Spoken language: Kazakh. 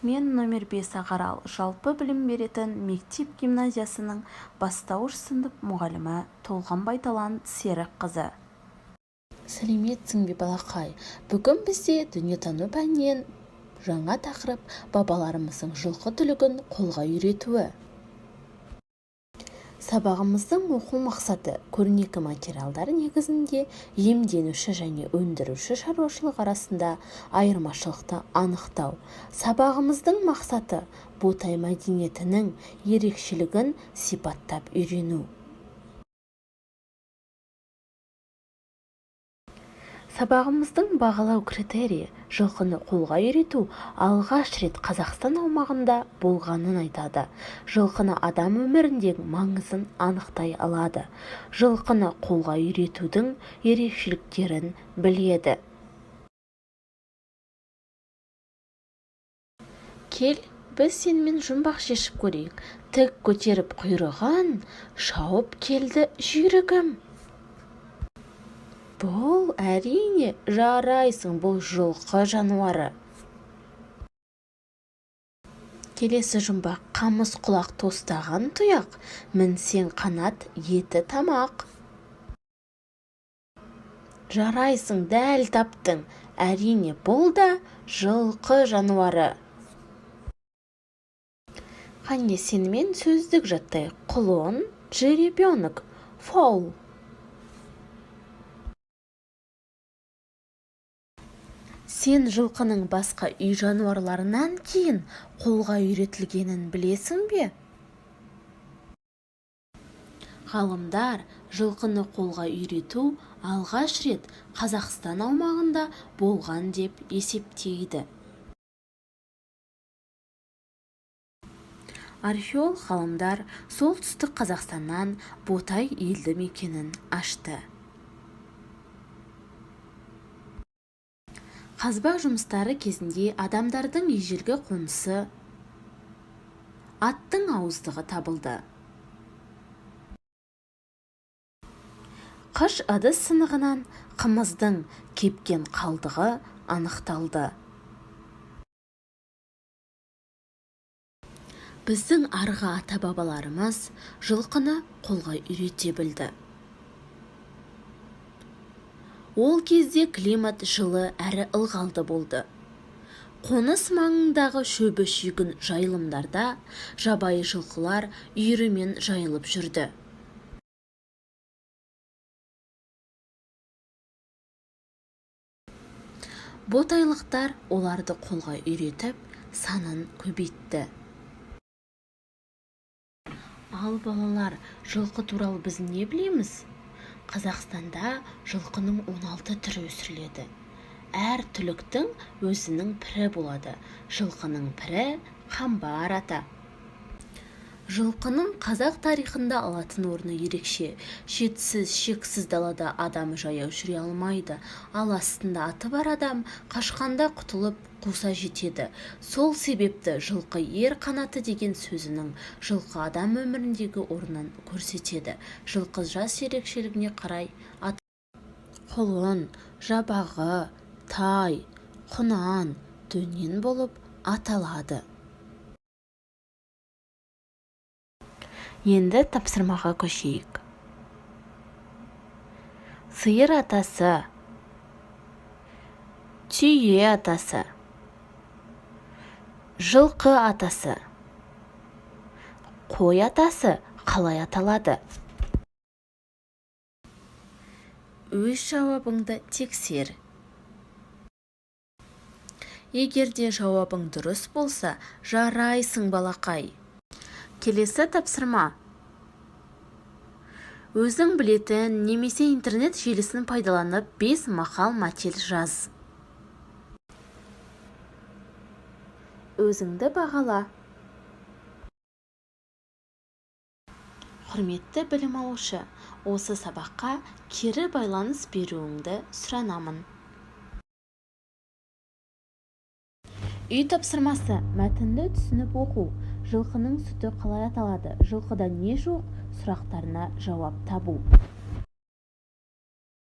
Мен номер 5 Ағарал жалпы білім беретін мектеп-гимназиясының бастауыш сынып мұғалімі Толғанбай Талант Серікқызы. Сәлеметсің бе балақай? Бүгін бізде дүниетану пәнінен жаңа тақырып бабаларымыздың жылқы түлігін қолға үйретуі. Сабағымыздың оқу мақсаты көрнекі материалдар негізінде иемденуші және өндіруші шаруашылық арасында айырмашылықты анықтау. Сабағымыздың мақсаты ботай мәдениетінің ерекшелігін сипаттап үйрену. Сабағымыздың бағалау критерийі жылқыны қолға үйрету алғаш рет Қазақстан аумағында болғанын айтады. Жылқыны адам өміріндегі маңызын анықтай алады. Жылқыны қолға үйретудің ерекшеліктерін біледі. Кел, біз сенімен жұмбақ шешіп көрейік. Тік көтеріп құйрығын, шауып келді жүйрігім. Бұл әрине жарайсың, бұл жылқы жануары. Келесі жұмбақ қамыс құлақ тостаған тұяқ, мінсең қанат еті тамақ. Жарайсың, дәл таптың, әрине бұл да жылқы жануары. Қане сенімен сөздік жаттайық. Құлын, жеребенок, фол. Сен жылқының басқа үй жануарларынан кейін қолға үйретілгенін білесің бе? Ғалымдар жылқыны қолға үйрету алғаш рет Қазақстан аумағында болған деп есептейді. Археолог ғалымдар солтүстік Қазақстаннан Ботай елді мекенін ашты. Қазба жұмыстары кезінде адамдардың ежелгі қонысы аттың ауыздығы табылды. Қыш ыдыс сынығынан қымыздың кепкен қалдығы анықталды. Біздің арғы ата-бабаларымыз жылқыны қолға үйрете білді. Ол кезде климат жылы әрі ылғалды болды. Қоныс маңындағы шөбі шүйгін жайылымдарда жабайы жылқылар үйірімен жайылып жүрді. Ботайлықтар оларды қолға үйретіп, санын көбейтті. Ал балалар, жылқы туралы біз не білеміз? Қазақстанда жылқының 16 түрі өсіріледі. Әр түліктің өзінің пірі болады. Жылқының пірі қамбар ата. Жылқының қазақ тарихында алатын орны ерекше. Шетсіз, шексіз далада адам жаяу жүре алмайды. Ал астында аты бар адам қашқанда құтылып қуса жетеді. Сол себепті жылқы ер қанаты деген сөзінің жылқы адам өміріндегі орнын көрсетеді. Жылқы жас ерекшелігіне қарай құлын, жабағы, тай, құнан, дөнен болып аталады. Енді тапсырмаға көшейік. Сиыр атасы, түйе атасы, жылқы атасы, қой атасы қалай аталады? Өз жауабыңды тексер. Егерде жауабың дұрыс болса, жарайсың балақай. Келесі тапсырма. Өзің білетін немесе интернет желісін пайдаланып 5 мақал-мәтел жаз. Өзіңді бағала. Құрметті білім алушы, осы сабаққа кері байланыс беруіңді сұранамын. Үй тапсырмасы. Мәтінді түсініп оқу. Жылқының сүті қалай аталады? Жылқыда не жоқ? Сұрақтарына жауап табу.